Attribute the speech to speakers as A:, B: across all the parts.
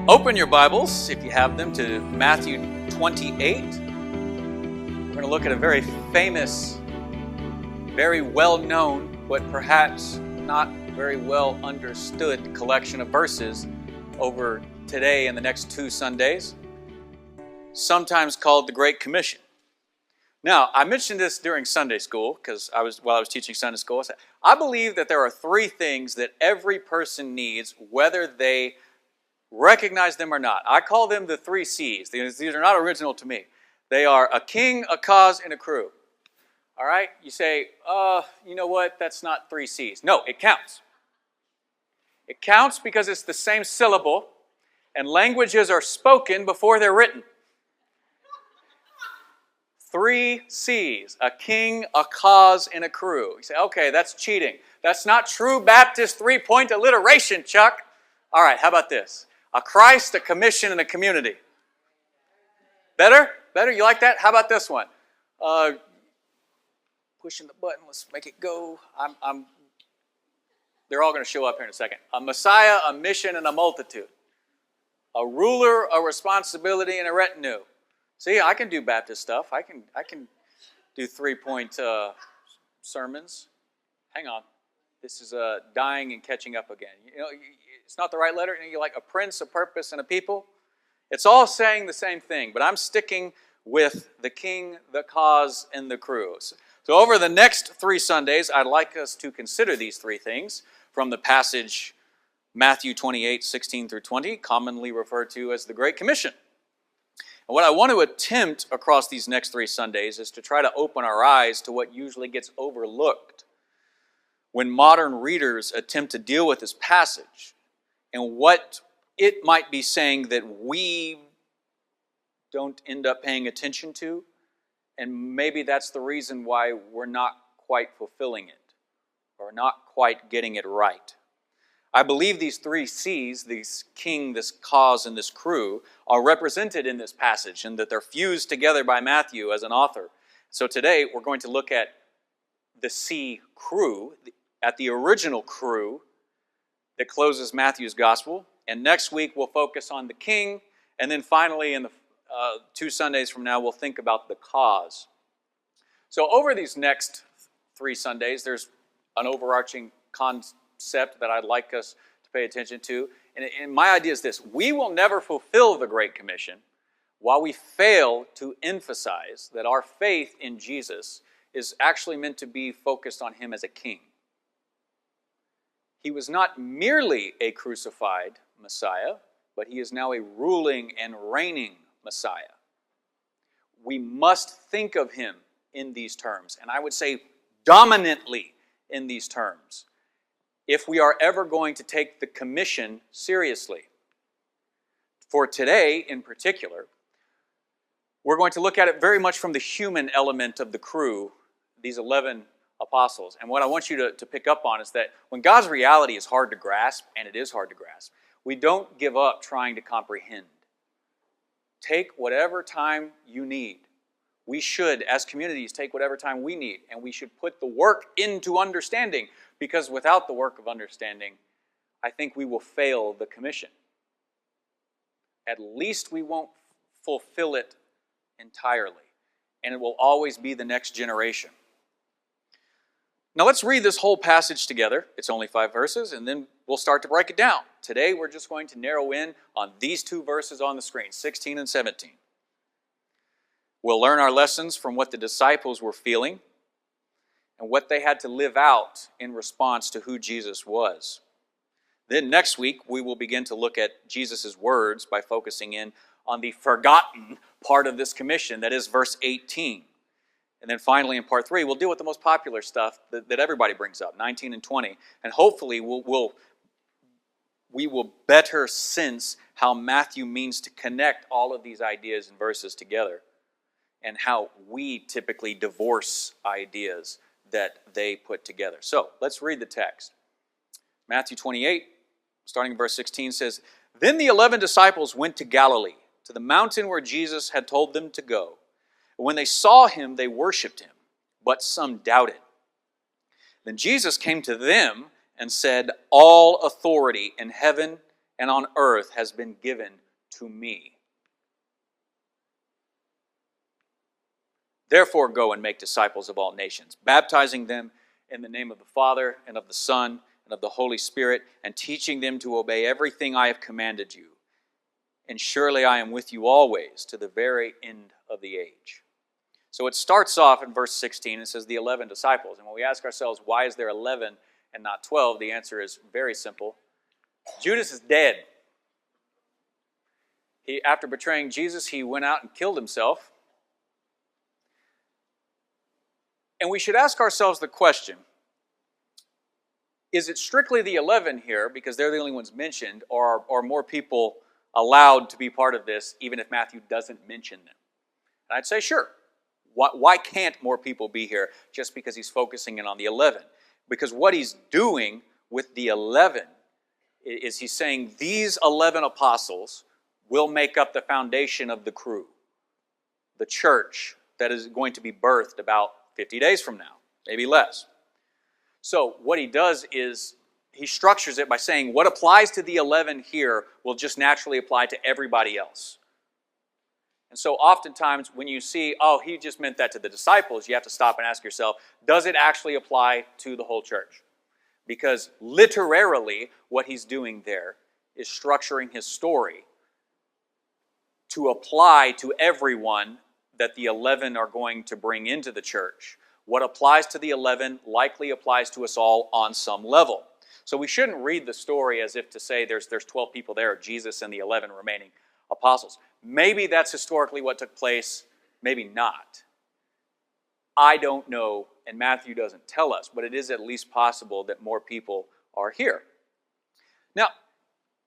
A: Open your Bibles, if you have them, to Matthew 28. We're going to look at a very famous, very well-known, but perhaps not very well understood collection of verses over today and the next 2 Sundays, sometimes called the Great Commission. Now, I mentioned this during Sunday school, because while I was teaching Sunday school, I said, I believe that there are 3 things that every person needs, whether they recognize them or not. I call them the 3 C's. These are not original to me. They are a king, a cause, and a crew. All right? You say, you know what? That's not 3 C's. No, it counts. It counts because it's the same syllable, and languages are spoken before they're written. 3 C's, a king, a cause, and a crew. You say, okay, that's cheating. That's not true Baptist 3-point alliteration, Chuck. All right, how about this? A Christ, a commission, and a community. Better? Better? You like that? How about this one? Pushing the button. Let's make it go. They're all going to show up here in a second. A Messiah, a mission, and a multitude. A ruler, a responsibility, and a retinue. See, I can do Baptist stuff. I can do 3-point sermons. Hang on. This is dying and catching up again. You know, it's not the right letter. You're like a prince, a purpose, and a people. It's all saying the same thing, but I'm sticking with the king, the cause, and the crew. So over the next 3 Sundays, I'd like us to consider these 3 things from the passage Matthew 28, 16 through 20, commonly referred to as the Great Commission. And what I want to attempt across these next 3 Sundays is to try to open our eyes to what usually gets overlooked when modern readers attempt to deal with this passage and what it might be saying that we don't end up paying attention to, and maybe that's the reason why we're not quite fulfilling it or not quite getting it right. I believe these 3 C's, this king, this cause, and this crew, are represented in this passage and that they're fused together by Matthew as an author. So today we're going to look at the C crew, at the original crew that closes Matthew's gospel. And next week we'll focus on the king. And then finally in the 2 Sundays from now we'll think about the cause. So over these next 3 Sundays there's an overarching concept that I'd like us to pay attention to. And my idea is this: we will never fulfill the Great Commission while we fail to emphasize that our faith in Jesus is actually meant to be focused on him as a king. He was not merely a crucified Messiah, but he is now a ruling and reigning Messiah. We must think of him in these terms, and I would say dominantly in these terms, if we are ever going to take the commission seriously. For today, in particular, we're going to look at it very much from the human element of the crew, these 11 apostles. And what I want you to pick up on is that when God's reality is hard to grasp, and it is hard to grasp, we don't give up trying to comprehend. Take whatever time you need. We should, as communities, take whatever time we need, and we should put the work into understanding, because without the work of understanding, I think we will fail the commission. At least we won't fulfill it entirely, and it will always be the next generation. Now let's read this whole passage together. It's only 5 verses, and then we'll start to break it down. Today we're just going to narrow in on these 2 verses on the screen, 16 and 17. We'll learn our lessons from what the disciples were feeling and what they had to live out in response to who Jesus was. Then next week we will begin to look at Jesus' words by focusing in on the forgotten part of this commission, that is verse 18. And then finally, in part 3, we'll deal with the most popular stuff that everybody brings up, 19 and 20. And hopefully, we will better sense how Matthew means to connect all of these ideas and verses together, and how we typically divorce ideas that they put together. So, let's read the text. Matthew 28, starting in verse 16, says, "Then the 11 disciples went to Galilee, to the mountain where Jesus had told them to go. When they saw him, they worshipped him, but some doubted. Then Jesus came to them and said, 'All authority in heaven and on earth has been given to me. Therefore, go and make disciples of all nations, baptizing them in the name of the Father and of the Son and of the Holy Spirit, and teaching them to obey everything I have commanded you. And surely I am with you always to the very end of the age. So it starts off in verse 16. It says the 11 disciples. And when we ask ourselves, why is there 11 and not 12? The answer is very simple. Judas is dead. After betraying Jesus, he went out and killed himself. And we should ask ourselves the question, is it strictly the 11 here, because they're the only ones mentioned, or are more people allowed to be part of this, even if Matthew doesn't mention them? And I'd say, sure. Why can't more people be here just because he's focusing in on the 11? Because what he's doing with the 11 is he's saying these 11 apostles will make up the foundation of the crew, the church that is going to be birthed about 50 days from now, maybe less. So what he does is he structures it by saying what applies to the 11 here will just naturally apply to everybody else. And so oftentimes when you see, oh, he just meant that to the disciples, you have to stop and ask yourself, does it actually apply to the whole church? Because literally what he's doing there is structuring his story to apply to everyone that the 11 are going to bring into the church. What applies to the 11 likely applies to us all on some level. So we shouldn't read the story as if to say there's 12 people there, Jesus and the 11 remaining apostles. Maybe that's historically what took place, maybe not. I don't know, and Matthew doesn't tell us, but it is at least possible that more people are here. Now,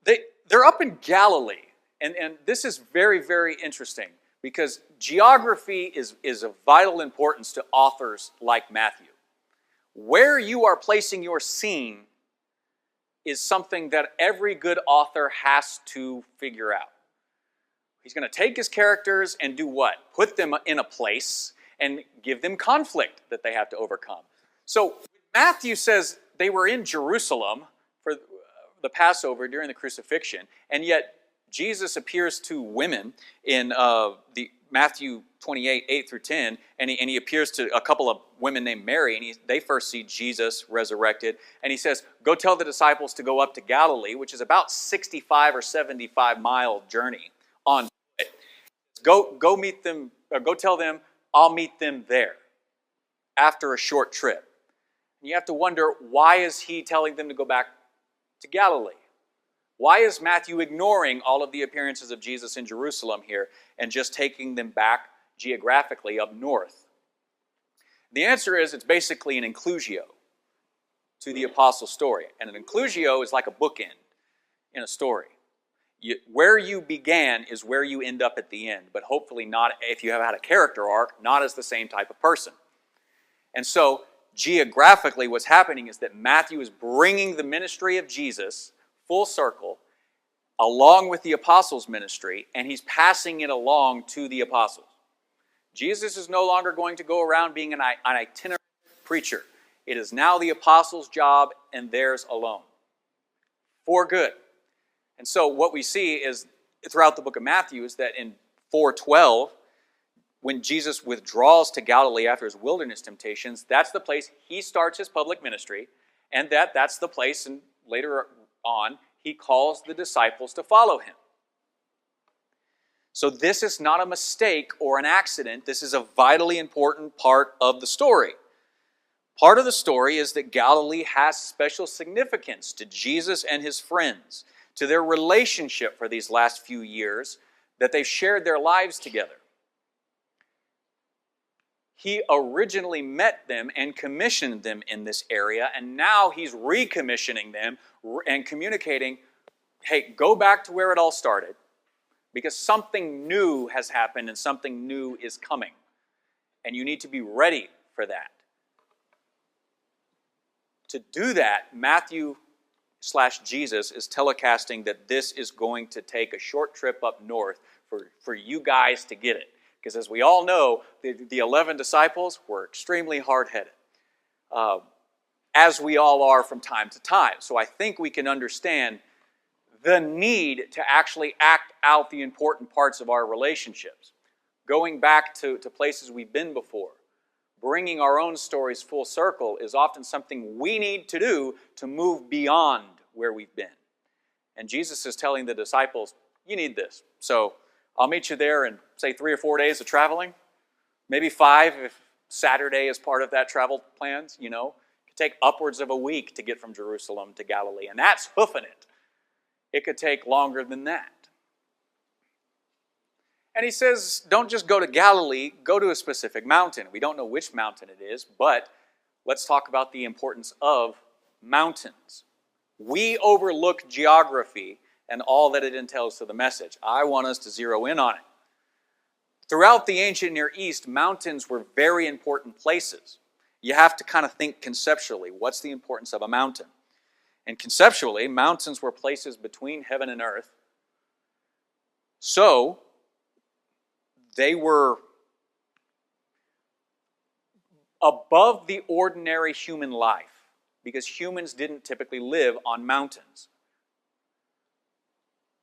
A: they're up in Galilee, and this is very, very interesting, because geography is of vital importance to authors like Matthew. Where you are placing your scene is something that every good author has to figure out. He's going to take his characters and do what? Put them in a place and give them conflict that they have to overcome. So Matthew says they were in Jerusalem for the Passover during the crucifixion, and yet Jesus appears to women in the Matthew 28, 8 through 10, and he appears to a couple of women named Mary, and they first see Jesus resurrected, and he says, go tell the disciples to go up to Galilee, which is about 65 or 75-mile journey on foot. Go meet them, or go tell them, I'll meet them there after a short trip. And you have to wonder, why is he telling them to go back to Galilee? Why is Matthew ignoring all of the appearances of Jesus in Jerusalem here and just taking them back geographically up north? The answer is it's basically an inclusio to the apostle story. And an inclusio is like a bookend in a story. Where you began is where you end up at the end, but hopefully not, if you have had a character arc, not as the same type of person. And so geographically what's happening is that Matthew is bringing the ministry of Jesus full circle, along with the apostles' ministry, and he's passing it along to the apostles. Jesus is no longer going to go around being an itinerant preacher. It is now the apostles' job and theirs alone, for good. And so what we see is throughout the book of Matthew is that in 4:12, when Jesus withdraws to Galilee after his wilderness temptations, that's the place he starts his public ministry, and that's the place, and later on, he calls the disciples to follow him. So this is not a mistake or an accident. This is a vitally important part of the story. Part of the story is that Galilee has special significance to Jesus and his friends, to their relationship for these last few years, that they've shared their lives together. He originally met them and commissioned them in this area, and now he's recommissioning them and communicating, hey, go back to where it all started, because something new has happened and something new is coming, and you need to be ready for that. To do that, Matthew/Jesus is telecasting that this is going to take a short trip up north for you guys to get it. Because as we all know, the 11 disciples were extremely hard-headed, as we all are from time to time. So I think we can understand the need to actually act out the important parts of our relationships. Going back to places we've been before. Bringing our own stories full circle is often something we need to do to move beyond where we've been. And Jesus is telling the disciples, you need this. So I'll meet you there in, say, 3 or 4 days of traveling. Maybe 5 if Saturday is part of that travel plans, It could take upwards of a week to get from Jerusalem to Galilee, and that's hoofing it. It could take longer than that. And he says, don't just go to Galilee, go to a specific mountain. We don't know which mountain it is, but let's talk about the importance of mountains. We overlook geography and all that it entails to the message. I want us to zero in on it. Throughout the ancient Near East, mountains were very important places. You have to kind of think conceptually, what's the importance of a mountain? And conceptually, mountains were places between heaven and earth. So, they were above the ordinary human life because humans didn't typically live on mountains.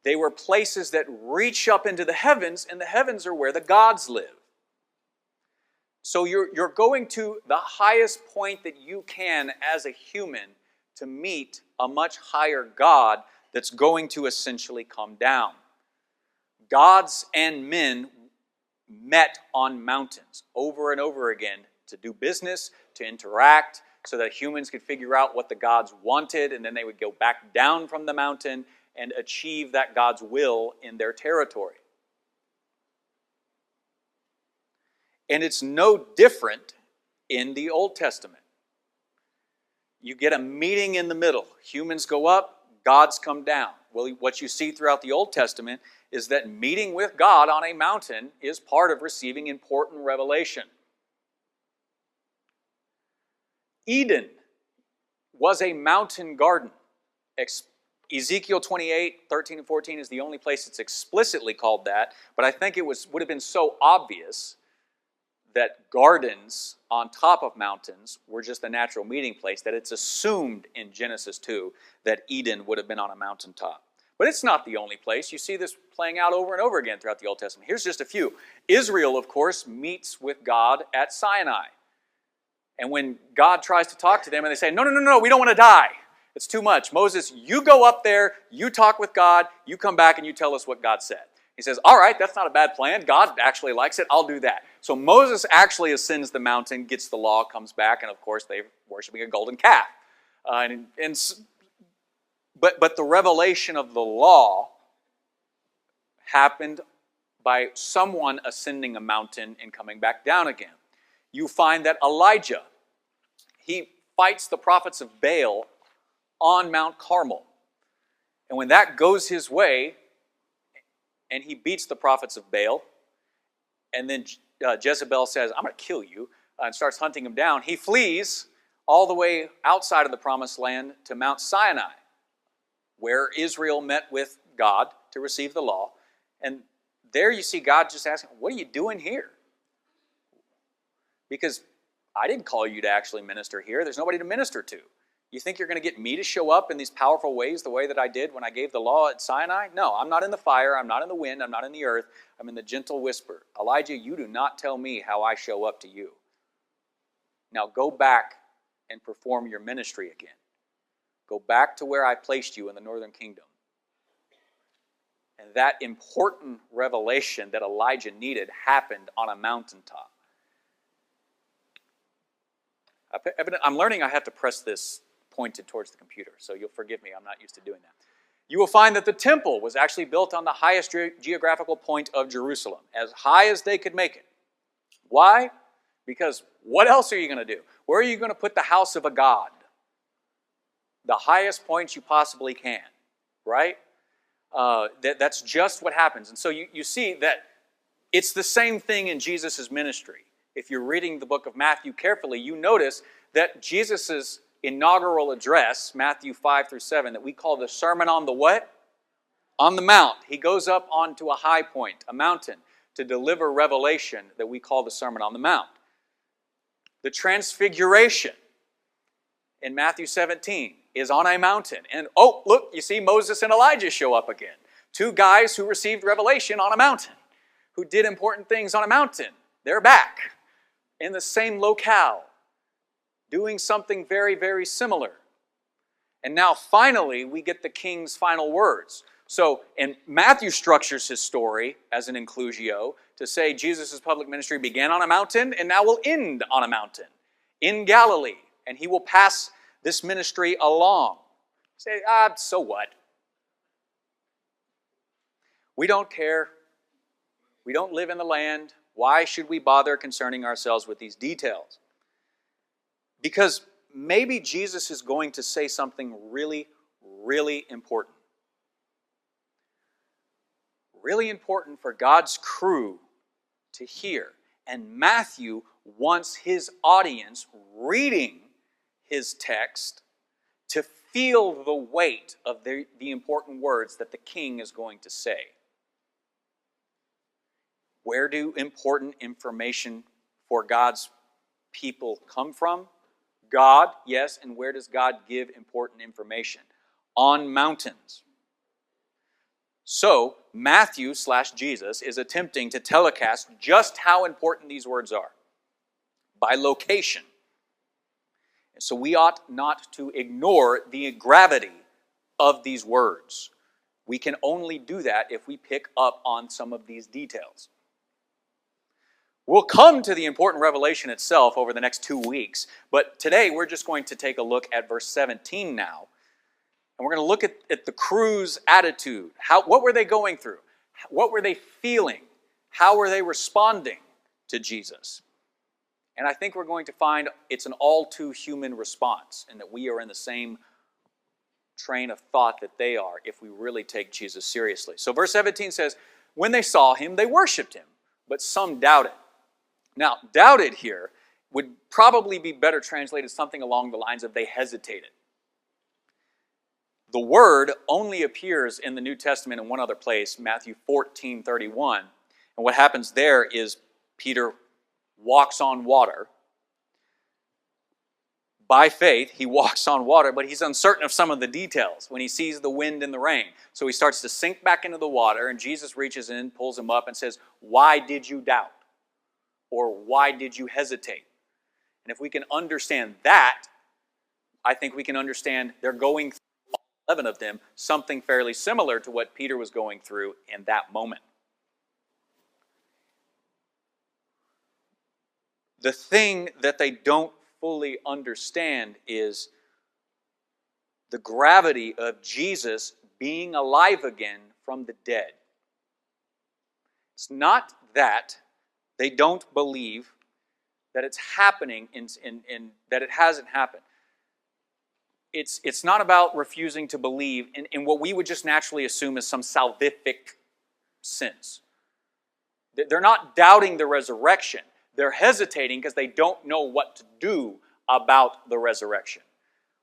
A: They were places that reach up into the heavens, and the heavens are where the gods live. So you're going to the highest point that you can as a human to meet a much higher God that's going to essentially come down. Gods and men met on mountains over and over again to do business, to interact, so that humans could figure out what the gods wanted, and then they would go back down from the mountain and achieve that God's will in their territory. And it's no different in the Old Testament. You get a meeting in the middle. Humans go up, gods come down. Well, what you see throughout the Old Testament is that meeting with God on a mountain is part of receiving important revelation. Eden was a mountain garden. Ezekiel 28:13 and 14 is the only place it's explicitly called that, but I think it would have been so obvious that gardens on top of mountains were just a natural meeting place that it's assumed in Genesis 2 that Eden would have been on a mountaintop. But it's not the only place. You see this playing out over and over again throughout the Old Testament. Here's just a few. Israel, of course, meets with God at Sinai. And when God tries to talk to them and they say, no, we don't want to die. It's too much. Moses, you go up there, you talk with God, you come back and you tell us what God said. He says, all right, that's not a bad plan. God actually likes it. I'll do that. So Moses actually ascends the mountain, gets the law, comes back, and of course they're worshiping a golden calf. But the revelation of the law happened by someone ascending a mountain and coming back down again. You find that Elijah, he fights the prophets of Baal on Mount Carmel. And when that goes his way, and he beats the prophets of Baal, and then Jezebel says, I'm going to kill you, and starts hunting him down, he flees all the way outside of the promised land to Mount Sinai, where Israel met with God to receive the law. And there you see God just asking, what are you doing here? Because I didn't call you to actually minister here. There's nobody to minister to. You think you're going to get me to show up in these powerful ways the way that I did when I gave the law at Sinai? No, I'm not in the fire. I'm not in the wind. I'm not in the earth. I'm in the gentle whisper. Elijah, you do not tell me how I show up to you. Now go back and perform your ministry again. Go back to where I placed you in the northern kingdom. And that important revelation that Elijah needed happened on a mountaintop. I'm learning I have to press this pointed towards the computer, so you'll forgive me, I'm not used to doing that. You will find that the temple was actually built on the highest geographical point of Jerusalem, as high as they could make it. Why? Because what else are you going to do? Where are you going to put the house of a god? The highest point you possibly can, right? That's just what happens. And so you see that it's the same thing in Jesus' ministry. If you're reading the book of Matthew carefully, you notice that Jesus' inaugural address, Matthew 5 through 7, that we call the Sermon on the what? On the Mount. He goes up onto a high point, a mountain, to deliver revelation that we call the Sermon on the Mount. The Transfiguration in Matthew 17. is on a mountain. And oh, look, you see Moses and Elijah show up again. Two guys who received revelation on a mountain, who did important things on a mountain. They're back in the same locale, doing something very, very similar. And now finally, we get the king's final words. So, and Matthew structures his story as an inclusio to say Jesus' public ministry began on a mountain and now will end on a mountain in Galilee. And he will pass this ministry along. Say, so what? We don't care. We don't live in the land. Why should we bother concerning ourselves with these details? Because maybe Jesus is going to say something really, really important. Really important for God's crew to hear. And Matthew wants his audience reading his text to feel the weight of the important words that the king is going to say. Where do important information for God's people come from? God, yes, and where does God give important information? On mountains. So, Matthew/Jesus is attempting to telecast just how important these words are by location. So we ought not to ignore the gravity of these words. We can only do that if we pick up on some of these details. We'll come to the important revelation itself over the next 2 weeks, but today we're just going to take a look at verse 17 now. And we're going to look at the crew's attitude. What were they going through? What were they feeling? How were they responding to Jesus? And I think we're going to find it's an all too human response, and that we are in the same train of thought that they are if we really take Jesus seriously. So verse 17 says, when they saw him, they worshipped him, but some doubted. Now, doubted here would probably be better translated something along the lines of they hesitated. The word only appears in the New Testament in one other place, Matthew 14:31. And what happens there is Peter walks on water. By faith, he walks on water, but he's uncertain of some of the details when he sees the wind and the rain. So he starts to sink back into the water, and Jesus reaches in, pulls him up, and says, why did you doubt? Or why did you hesitate? And if we can understand that, I think we can understand they're going through, 11 of them, something fairly similar to what Peter was going through in that moment. The thing that they don't fully understand is the gravity of Jesus being alive again from the dead. It's not that they don't believe that it's happening in that it hasn't happened. It's not about refusing to believe in what we would just naturally assume is some salvific sense. They're not doubting the resurrection. They're hesitating because they don't know what to do about the resurrection.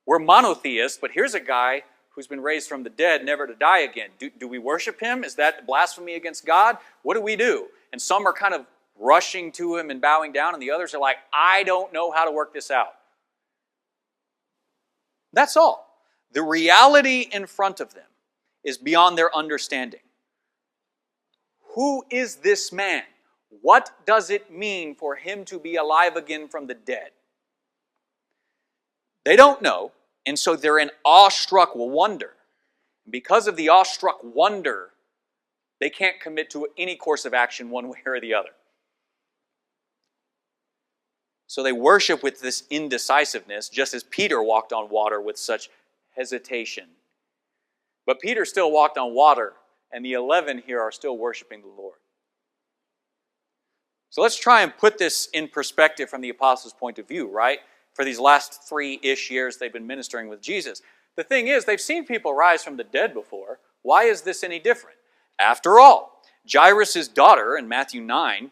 A: We're monotheists, but here's a guy who's been raised from the dead, never to die again. Do we worship him? Is that blasphemy against God? What do we do? And some are kind of rushing to him and bowing down, and the others are like, I don't know how to work this out. That's all. The reality in front of them is beyond their understanding. Who is this man? What does it mean for him to be alive again from the dead? They don't know, and so they're in awestruck wonder. Because of the awestruck wonder, they can't commit to any course of action one way or the other. So they worship with this indecisiveness, just as Peter walked on water with such hesitation. But Peter still walked on water, and the 11 here are still worshiping the Lord. So let's try and put this in perspective from the apostles' point of view, right? For these last 3-ish years they've been ministering with Jesus. The thing is, they've seen people rise from the dead before. Why is this any different? After all, Jairus' daughter in Matthew 9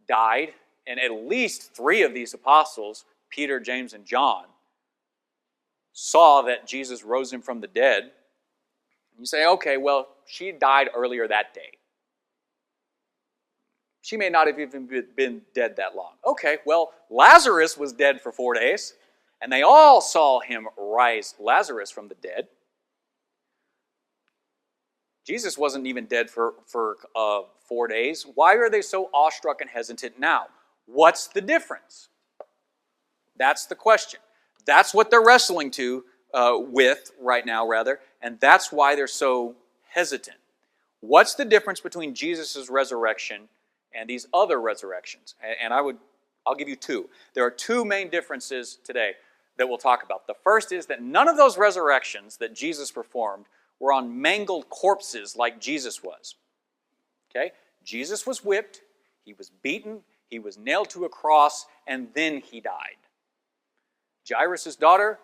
A: died, and at least 3 of these apostles, Peter, James, and John, saw that Jesus rose him from the dead. You say, okay, well, she died earlier that day. She may not have even been dead that long. Okay, well, Lazarus was dead for 4 days, and they all saw him rise Lazarus from the dead. Jesus wasn't even dead for 4 days. Why are they so awestruck and hesitant now? What's the difference? That's the question. That's what they're wrestling with right now, rather, and that's why they're so hesitant. What's the difference between Jesus' resurrection and these other resurrections? And I'll give you two. There are two main differences today that we'll talk about. The first is that none of those resurrections that Jesus performed were on mangled corpses like Jesus was. Okay? Jesus was whipped, he was beaten, he was nailed to a cross, and then he died. Jairus' daughter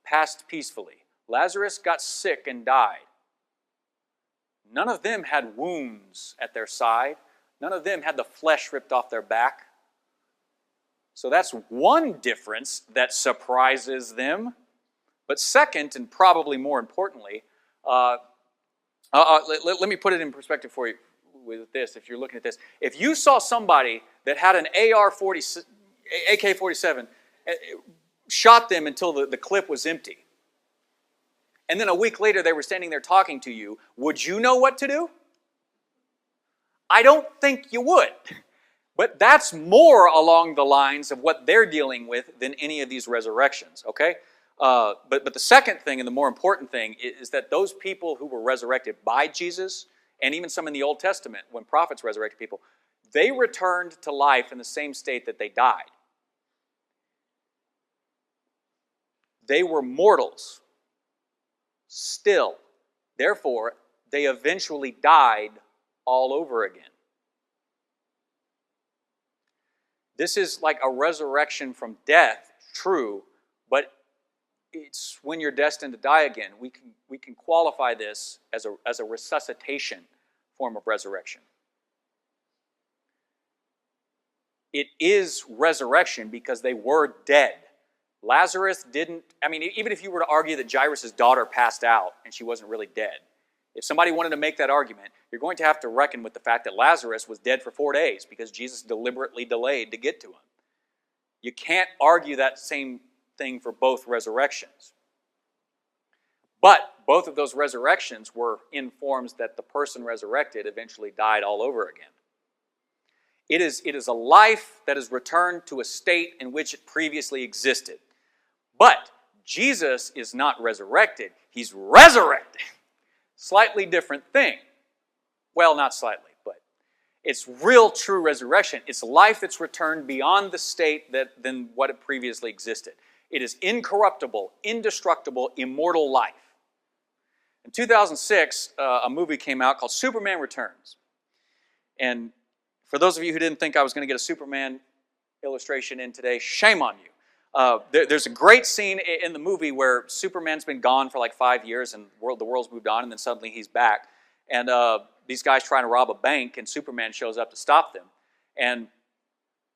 A: passed peacefully. Lazarus got sick and died. None of them had wounds at their side. None of them had the flesh ripped off their back. So that's one difference that surprises them. But second, and probably more importantly, let me put it in perspective for you with this, if you're looking at this. If you saw somebody that had an AK-47, shot them until the clip was empty, and then a week later they were standing there talking to you, would you know what to do? I don't think you would. But that's more along the lines of what they're dealing with than any of these resurrections, okay? But the second thing, and the more important thing, is that those people who were resurrected by Jesus, and even some in the Old Testament, when prophets resurrected people, they returned to life in the same state that they died. They were mortals still. Therefore, they eventually died all over again. This is like a resurrection from death, true, but it's when you're destined to die again. We can qualify this as a resuscitation form of resurrection. It is resurrection because they were dead. Lazarus didn't, even if you were to argue that Jairus' daughter passed out and she wasn't really dead, if somebody wanted to make that argument, you're going to have to reckon with the fact that Lazarus was dead for 4 days because Jesus deliberately delayed to get to him. You can't argue that same thing for both resurrections. But both of those resurrections were in forms that the person resurrected eventually died all over again. It is a life that is returned to a state in which it previously existed. But Jesus is not resurrected. He's resurrected. Slightly different thing. Well, not slightly, but it's real true resurrection. It's life that's returned beyond the state than what it previously existed. It is incorruptible, indestructible, immortal life. In 2006, a movie came out called Superman Returns. And for those of you who didn't think I was going to get a Superman illustration in today, shame on you. There's a great scene in the movie where Superman's been gone for like 5 years and the world's moved on, and then suddenly he's back. And these guys trying to rob a bank, and Superman shows up to stop them. And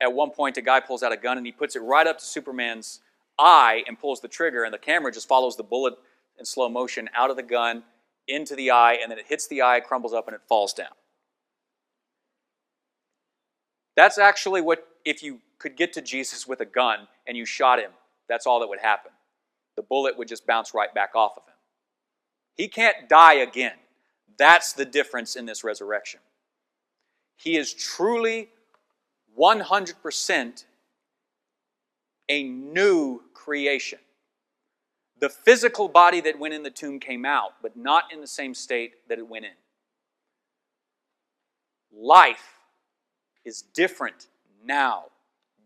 A: at one point, a guy pulls out a gun, and he puts it right up to Superman's eye and pulls the trigger, and the camera just follows the bullet in slow motion out of the gun, into the eye, and then it hits the eye, crumbles up, and it falls down. That's actually what, if you could get to Jesus with a gun and you shot him, that's all that would happen. The bullet would just bounce right back off of him. He can't die again. That's the difference in this resurrection. He is truly 100% a new creation. The physical body that went in the tomb came out, but not in the same state that it went in. Life is different now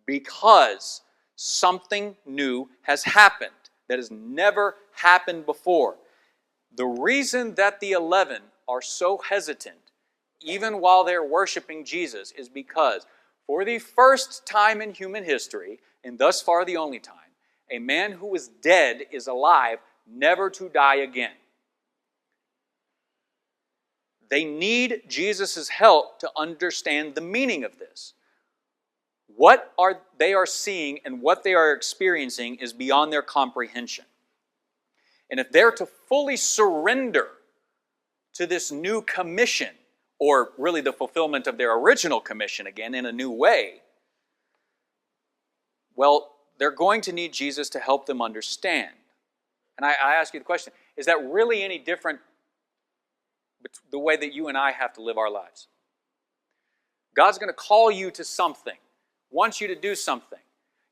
A: because something new has happened that has never happened before. The reason that the 11 are so hesitant, even while they're worshiping Jesus, is because for the first time in human history, and thus far the only time, a man who was dead is alive, never to die again. They need Jesus' help to understand the meaning of this. What they are seeing and what they are experiencing is beyond their comprehension. And if they're to fully surrender to this new commission, or really the fulfillment of their original commission again in a new way, well, they're going to need Jesus to help them understand. And I ask you the question, is that really any different the way that you and I have to live our lives? God's going to call you to something, wants you to do something.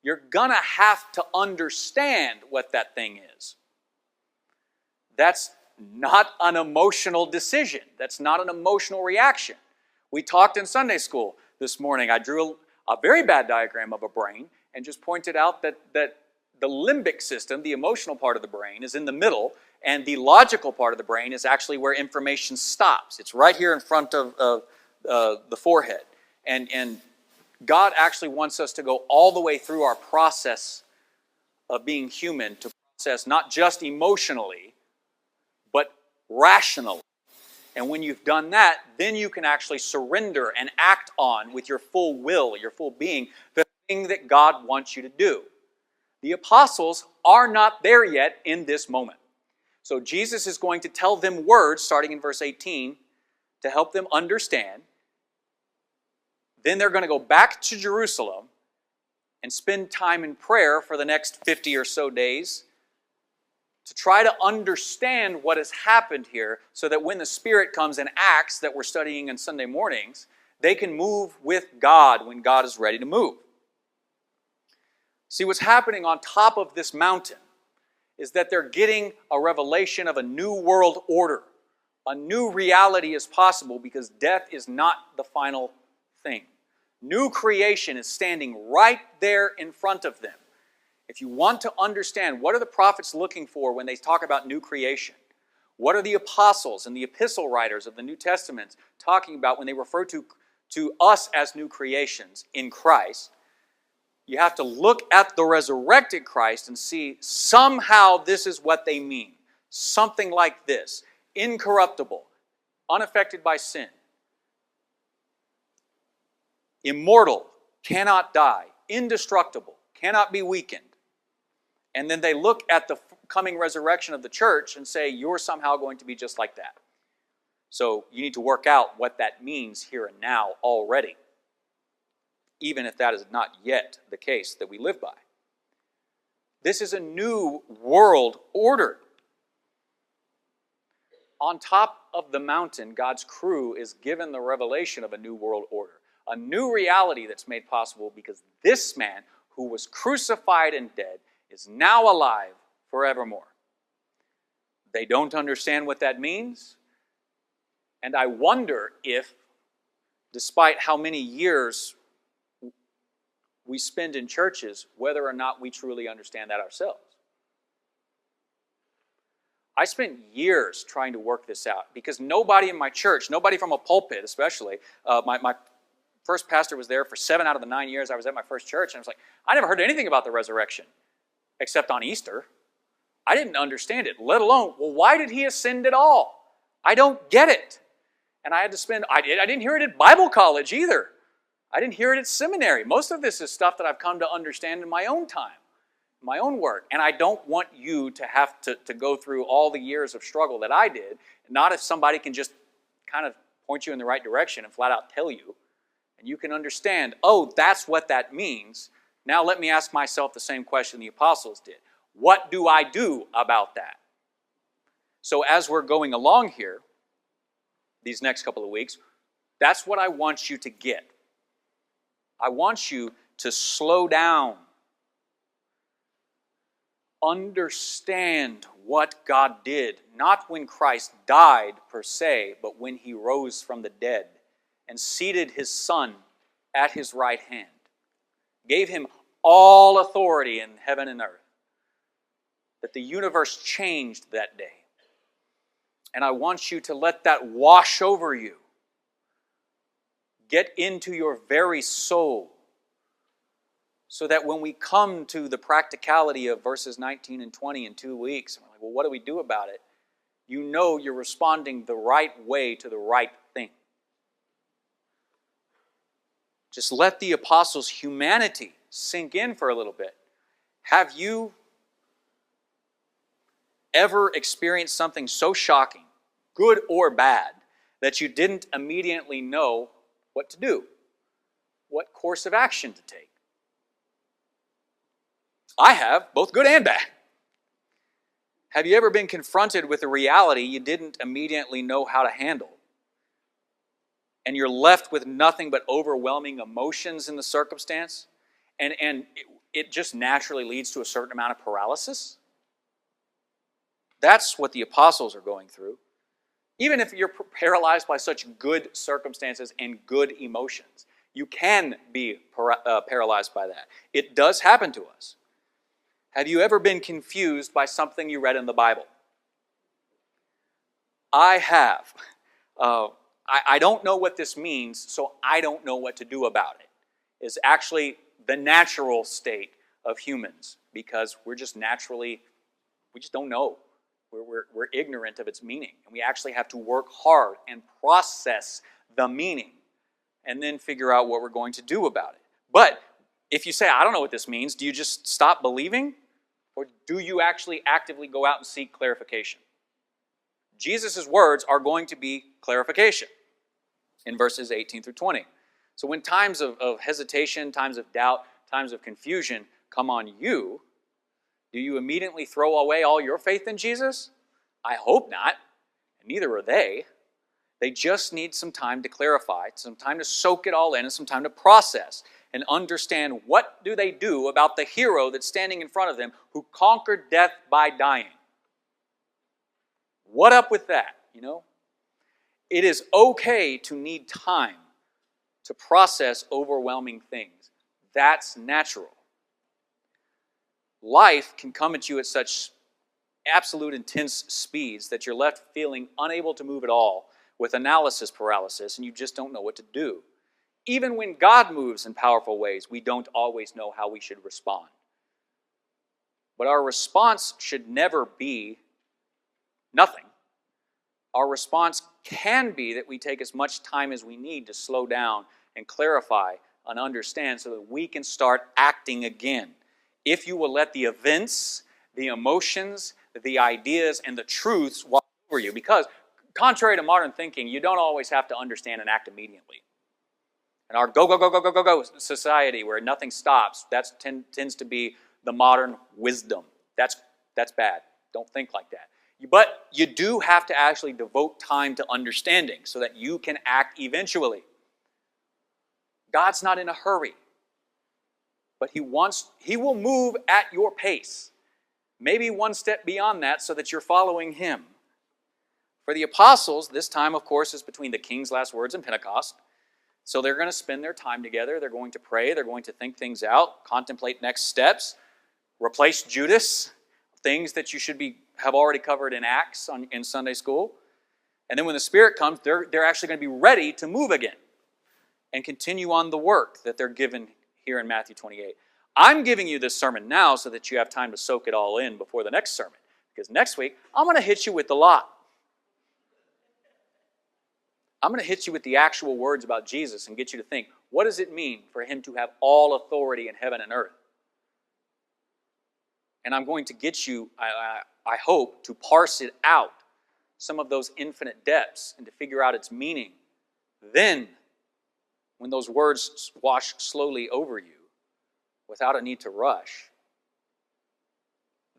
A: You're going to have to understand what that thing is. That's not an emotional decision. That's not an emotional reaction. We talked in Sunday school this morning. I drew a very bad diagram of a brain and just pointed out that the limbic system, the emotional part of the brain, is in the middle, and the logical part of the brain is actually where information stops. It's right here in front of the forehead. And God actually wants us to go all the way through our process of being human, to process not just emotionally, but rationally. And when you've done that, then you can actually surrender and act on, with your full will, your full being, the thing that God wants you to do. The apostles are not there yet in this moment. So Jesus is going to tell them words, starting in verse 18, to help them understand. Then they're going to go back to Jerusalem and spend time in prayer for the next 50 or so days to try to understand what has happened here, so that when the Spirit comes and acts that we're studying on Sunday mornings, they can move with God when God is ready to move. See, what's happening on top of this mountain is that they're getting a revelation of a new world order. A new reality is possible because death is not the final thing. New creation is standing right there in front of them. If you want to understand what are the prophets looking for when they talk about new creation, what are the apostles and the epistle writers of the New Testament talking about when they refer to us as new creations in Christ, you have to look at the resurrected Christ and see somehow this is what they mean. Something like this: incorruptible, unaffected by sin, immortal, cannot die, indestructible, cannot be weakened. And then they look at the coming resurrection of the church and say, you're somehow going to be just like that. So you need to work out what that means here and now already, even if that is not yet the case that we live by. This is a new world order. On top of the mountain, God's crew is given the revelation of a new world order, a new reality that's made possible because this man who was crucified and dead is now alive forevermore. They don't understand what that means, and I wonder if, despite how many years we spend in churches, whether or not we truly understand that ourselves. I spent years trying to work this out because nobody in my church, nobody from a pulpit especially, my first pastor was there for 7 out of the 9 years I was at my first church, and I was like, I never heard anything about the resurrection except on Easter. I didn't understand it, let alone, well, why did he ascend at all? I don't get it. And I had to spend, I didn't hear it at Bible college either. I didn't hear it at seminary. Most of this is stuff that I've come to understand in my own time, my own work. And I don't want you to have to go through all the years of struggle that I did, not if somebody can just kind of point you in the right direction and flat out tell you. And you can understand, oh, that's what that means. Now let me ask myself the same question the apostles did. What do I do about that? So as we're going along here, these next couple of weeks, that's what I want you to get. I want you to slow down. Understand what God did, not when Christ died per se, but when he rose from the dead and seated his Son at his right hand. Gave him all authority in heaven and earth. That the universe changed that day. And I want you to let that wash over you. Get into your very soul. So that when we come to the practicality of verses 19 and 20 in 2 weeks, and we're like, well, what do we do about it? You know you're responding the right way to the right thing. Just let the apostles' humanity sink in for a little bit. Have you ever experienced something so shocking, good or bad, that you didn't immediately know what to do? What course of action to take? I have, both good and bad. Have you ever been confronted with a reality you didn't immediately know how to handle? And you're left with nothing but overwhelming emotions in the circumstance? And it just naturally leads to a certain amount of paralysis? That's what the apostles are going through. Even if you're paralyzed by such good circumstances and good emotions, you can be paralyzed by that. It does happen to us. Have you ever been confused by something you read in the Bible? I have. I don't know what this means, so I don't know what to do about it. It's actually the natural state of humans, because we're just naturally, we just don't know. We're ignorant of its meaning. And we actually have to work hard and process the meaning and then figure out what we're going to do about it. But if you say, I don't know what this means, do you just stop believing? Or do you actually actively go out and seek clarification? Jesus' words are going to be clarification in verses 18 through 20. So when times of hesitation, times of doubt, times of confusion come on you, do you immediately throw away all your faith in Jesus? I hope not, and neither are they. They just need some time to clarify, some time to soak it all in, and some time to process and understand what do they do about the hero that's standing in front of them who conquered death by dying. What up with that, you know? It is okay to need time to process overwhelming things. That's natural. Life can come at you at such absolute intense speeds that you're left feeling unable to move at all, with analysis paralysis, and you just don't know what to do. Even when God moves in powerful ways, we don't always know how we should respond. But our response should never be nothing. Our response can be that we take as much time as we need to slow down and clarify and understand so that we can start acting again. If you will let the events, the emotions, the ideas, and the truths wash over you. Because contrary to modern thinking, you don't always have to understand and act immediately. In our go society where nothing stops, that tends to be the modern wisdom. That's bad. Don't think like that. But you do have to actually devote time to understanding so that you can act eventually. God's not in a hurry. But He will move at your pace. Maybe one step beyond that so that you're following Him. For the apostles, this time, of course, is between the King's last words and Pentecost. So they're going to spend their time together. They're going to pray. They're going to think things out, contemplate next steps, replace Judas, things that you should have already covered in Acts in Sunday school. And then when the Spirit comes, they're actually going to be ready to move again and continue on the work that they're given here in Matthew 28. I'm giving you this sermon now so that you have time to soak it all in before the next sermon. Because next week, I'm going to hit you with the lot. I'm going to hit you with the actual words about Jesus and get you to think, what does it mean for Him to have all authority in heaven and earth? And I'm going to get you, I hope, to parse it out, some of those infinite depths, and to figure out its meaning. Then, when those words wash slowly over you, without a need to rush,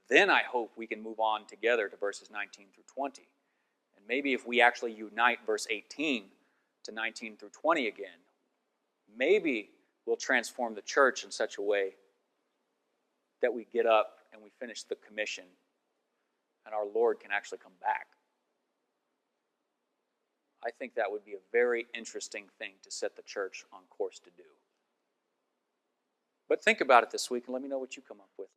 A: then I hope we can move on together to verses 19 through 20. And maybe if we actually unite verse 18 to 19 through 20 again, maybe we'll transform the church in such a way that we get up and we finish the commission and our Lord can actually come back. I think that would be a very interesting thing to set the church on course to do. But think about it this week and let me know what you come up with.